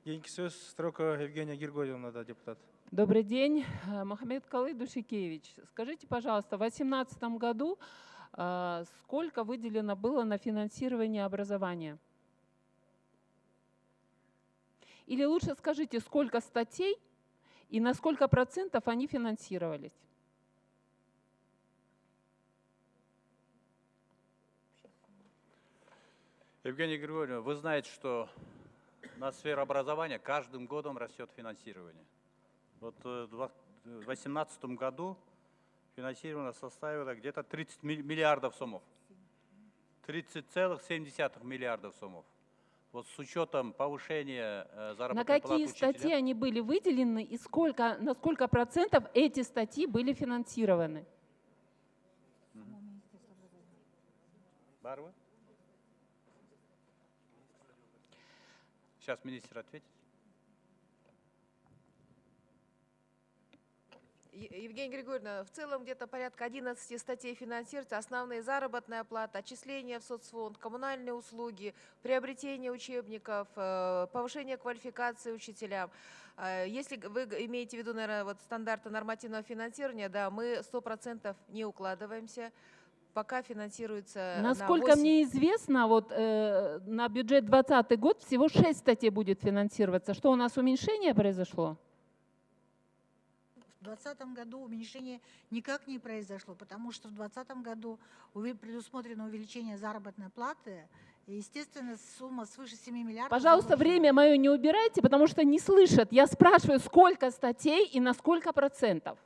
Кейінгі сөз Строка Евгения Григорьевна, депутат. Добрый день. Мухаммедкалый Душикевич, скажите, пожалуйста, в 2018 году сколько выделено было на финансирование образования? Или лучше скажите, сколько статей и на сколько процентов они финансировались? Евгения Григорьевна, вы знаете, что на сферу образования каждым годом растет финансирование. Вот в 2018 году финансирование составило где-то 30 миллиардов сомов. 30,7 миллиардов сомов. Вот с учетом повышения заработной платы учителям. На какие статьи они были выделены и на сколько процентов эти статьи были финансированы? Барва? Сейчас министр ответит. Евгения Григорьевна, в целом где-то порядка 11 статей финансируются. Основные: заработная плата, отчисления в соцфонд, коммунальные услуги, приобретение учебников, повышение квалификации учителям. Если вы имеете в виду, наверное, вот стандарты нормативного финансирования, да, мы 100% не укладываемся. Пока финансируется. Насколько мне известно, вот на бюджет 2020 год всего 6 статей будет финансироваться. Что у нас уменьшение произошло? В 2020 году уменьшение никак не произошло, потому что в 2020 году предусмотрено увеличение заработной платы. И, естественно, сумма свыше 7 миллиардов. Пожалуйста, время мое не убирайте, потому что не слышат. Я спрашиваю, сколько статей и на сколько процентов?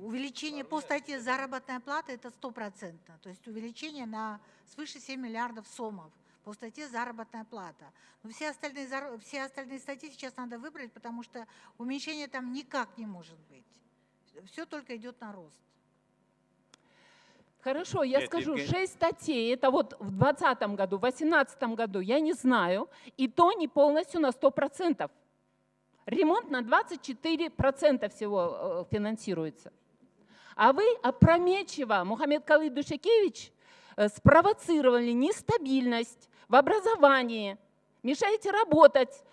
Увеличение по статье заработная плата – это 100%. То есть увеличение на свыше 7 миллиардов сомов по статье заработная плата. Но все остальные статьи сейчас надо выбрать, потому что уменьшения там никак не может быть. Все только идет на рост. Хорошо, я скажу, 6 статей, это вот в 2020 году, в 2018 году, я не знаю, и то не полностью на 100%. Ремонт на 24% всего финансируется. А вы опрометчиво, Мухаммедкалый Душикевич, спровоцировали нестабильность в образовании, мешаете работать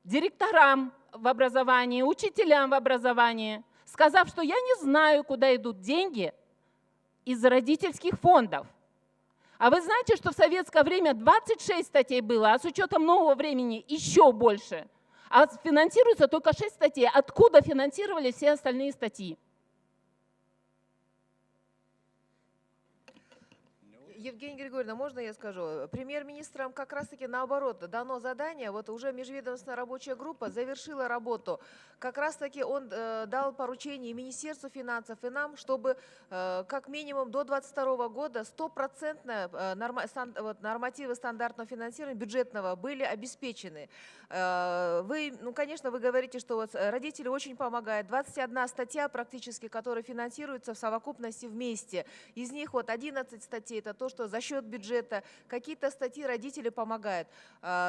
директорам в образовании, учителям в образовании, сказав, что я не знаю, куда идут деньги из родительских фондов. А вы знаете, что в советское время 26 статей было, а с учетом нового времени еще больше. А финансируется только 6 статей. Откуда финансировали все остальные статьи? Евгения Григорьевна, можно я скажу? Премьер-министром как раз-таки наоборот дано задание, вот уже межведомственная рабочая группа завершила работу. Как раз-таки он дал поручение и Министерству финансов, и нам, чтобы как минимум до 2022 года 100% нормативы стандартного финансирования бюджетного были обеспечены. Вы, конечно, вы говорите, что вот родители очень помогают. 21 статья практически, которая финансируется в совокупности вместе. Из них вот 11 статей – это то, что за счет бюджета, какие-то статьи родители помогают.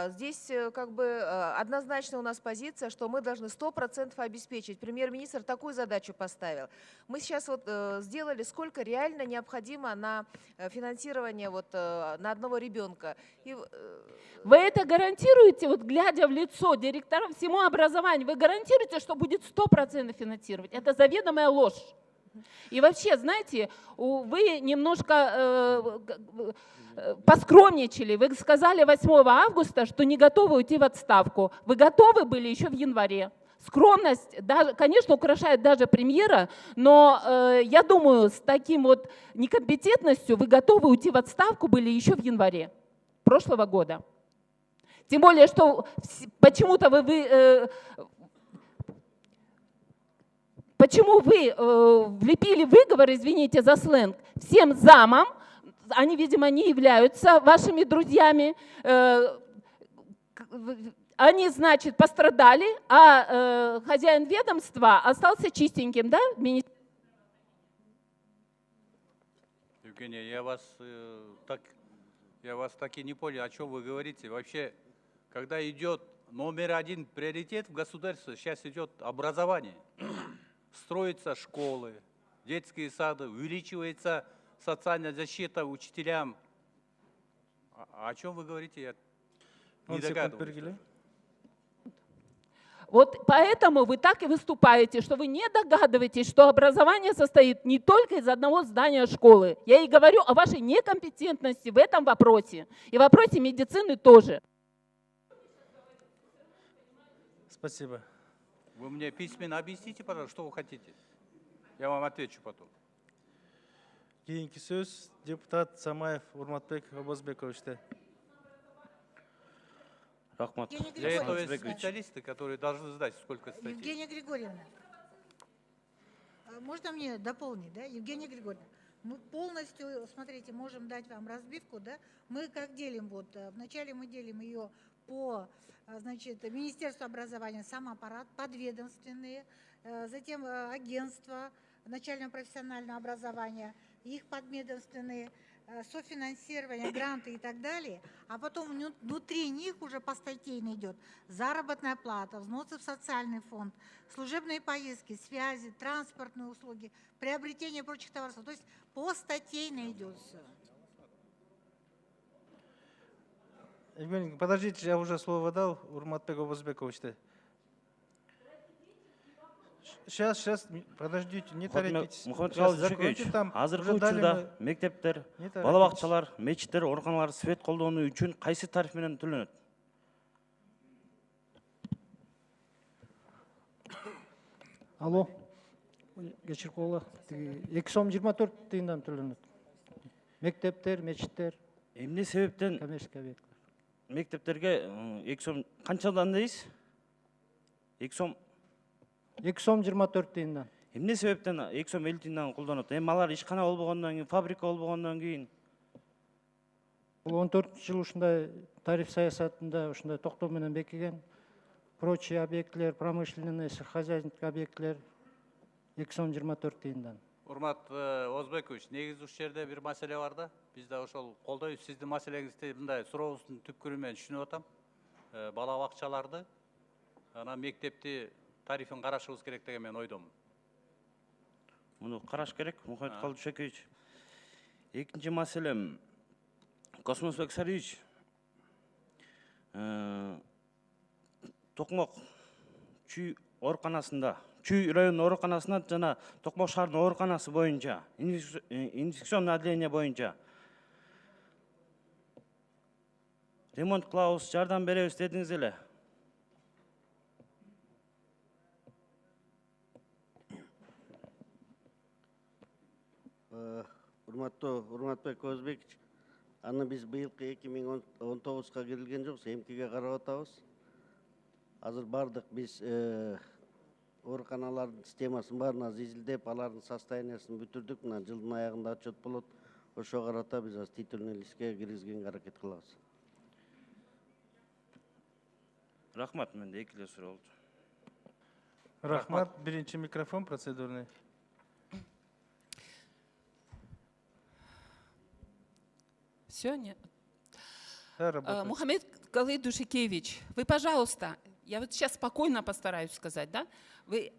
Здесь как бы однозначно у нас позиция, что мы должны 100% обеспечить. Премьер-министр такую задачу поставил. Мы сейчас вот сделали, сколько реально необходимо на финансирование вот на одного ребенка. Вы это гарантируете, вот глядя в лицо директорам всему образованию, вы гарантируете, что будет 100% финансировать? Это заведомая ложь. И вообще, знаете, вы немножко поскромничали. Вы сказали 8 августа, что не готовы уйти в отставку. Вы готовы были еще в январе. Скромность, конечно, украшает даже премьера, но я думаю, с таким вот некомпетентностью вы готовы уйти в отставку были еще в январе прошлого года. Тем более, что почему-то Почему вы влепили выговор, извините за сленг, всем замам, они, видимо, не являются вашими друзьями, они, значит, пострадали, а хозяин ведомства остался чистеньким, да? Евгения, я вас так и не понял, о чем вы говорите. Вообще, когда идет номер один приоритет в государстве, сейчас идет образование. Строятся школы, детские сады, увеличивается социальная защита учителям. О чем вы говорите? Я 10 не секунд догадываюсь. бергиле. Вот поэтому вы так и выступаете, что вы не догадываетесь, что образование состоит не только из одного здания школы. Я и говорю о вашей некомпетентности в этом вопросе. И в вопросе медицины тоже. Спасибо. Вы мне письменно объясните, пожалуйста, что вы хотите. Я вам отвечу потом. Кейинки сөз депутат Самаев Урматбек Обозбековичте. Рахмат. Евгения Для этого есть Григорьевна. специалисты, которые должны знать, сколько статей. Евгения Григорьевна, можно мне дополнить, да? Евгения Григорьевна, мы полностью, смотрите, можем дать вам разбивку, да? Мы как делим, вот, вначале мы делим ее по, значит, Министерству образования, сам аппарат, подведомственные, затем агентство начального профессионального образования, их подведомственные, софинансирование, гранты и так далее, а потом внутри них уже постатейно идет заработная плата, взносы в социальный фонд, служебные поездки, связи, транспортные услуги, приобретение прочих товаров. То есть постатейно идет все. Евгений, подождите, я уже слово дал Урматбек Обозбековичте. Сейчас, подождите, не торопитесь. Мухаммед Сейчас Калыч Жекевич, закончим там. азыркы Уже дали учурда мы- мектептер, Не торопитесь. балабакчалар, мечиттер, ооруканалар свет колдонуу үчүн кайсы тариф менен төлөнөт? Алло, кечирип койгула. 2 сом 24 тыйындан төлөнөт. Мектептер, мечиттер, Эмне себептен коммерческий объекттер. мектептерге 2 сом канчадан дейсиз? 2 сом 2 сом 24 тыйындан. эмне себептен 2 сом 50 тыйындан колдонот? Эми алар ишкана болбогондон кийин, фабрика болбогондон кийин Бул 14-жыл ушундай тариф саясатында ушундай токтоо менен бекиген. Прочие объектилер, промышленный, сельскохозяйственный объектилер 2 сом 24 тыйындан. Урмат Озбекович, негизи ушул жерде бир маселе бар да. Биз да ошол колдойбуз. Сиздин маселеңизди мындай сурообуздун түпкүрү менен түшүнүп атам. Бала бакчаларды, анан мектепти тарифин карашыбыз керек деген мен ойдомун. муну караш керек, Мухаммед Калыч Жекевич. Экинчи маселем, Космосбек Сариевич, Токмок Чүй ооруканасында, Чүй районунун ооруканасына жана Токмок шаарынын ооруканасы боюнча, инфекционный отделение боюнча ремонт кылабыз, жардам беребиз дедиңиз эле. Урматбек Өзбекович, аны биз быйылкы 2019-га кирилген жокпуз, эмкиге карап атабыз. Азыр бардык биз ооруканалардын системасын баарын азыр изилдеп, алардын состояниясын бүтүрдүк. Мына жылдын аягында отчет болот. Ошого карата биз азыр титульный листке киргизгенге аракет кылабыз. Рахмат, менде 2 эле суроо болду. Рахмат, биринчи микрофон процедурный. Все, нет. Да, работает. Мухаммед Калыч Душикевич, вы, пожалуйста, я вот сейчас спокойно постараюсь сказать, да? Вы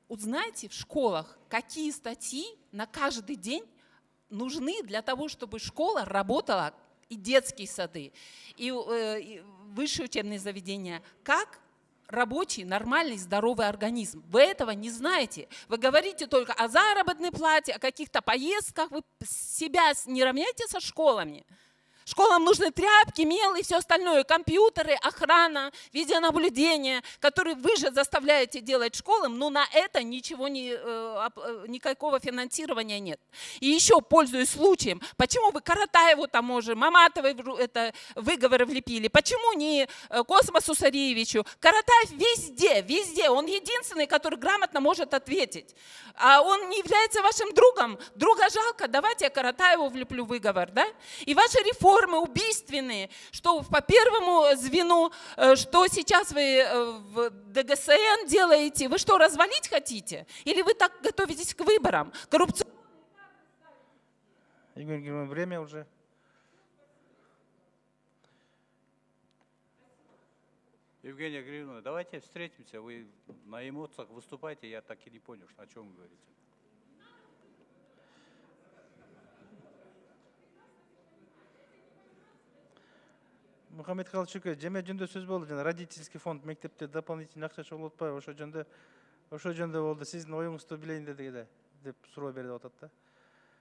узнаете в школах, какие статьи на каждый день нужны для того, чтобы школа работала, и детские сады, и высшие учебные заведения, как рабочий, нормальный, здоровый организм. Вы этого не знаете. Вы говорите только о заработной плате, о каких-то поездках. Вы себя не равняете со школами. Школам нужны тряпки, мел и все остальное, компьютеры, охрана, видеонаблюдение, которые вы же заставляете делать школам, но на это ничего никакого финансирования нет. И еще, пользуясь случаем, почему вы Каратаеву там уже, Маматовой это выговоры влепили, почему не Космосу Сариевичу? Каратаев везде, он единственный, который грамотно может ответить. А он не является вашим другом. Друга жалко, давайте я Каратаеву влеплю выговор, да? И ваши реформы убийственные, что по первому звену, что сейчас вы в ДГСН делаете, вы что, развалить хотите? Или вы так готовитесь к выборам? Евгений Германович, время уже. Евгения Григорьевна, давайте встретимся. Вы на эмоциях выступаете, я так и не понял, о чем вы говорите. Мухаммед Халчуке, жеме жөнүндө сөз болду жана родительский фонд мектепте дополнительный акча чогулуп атпайбы, ошо жөнүндө болду. Сиздин оюңузду билейин деп суроо берип атат да.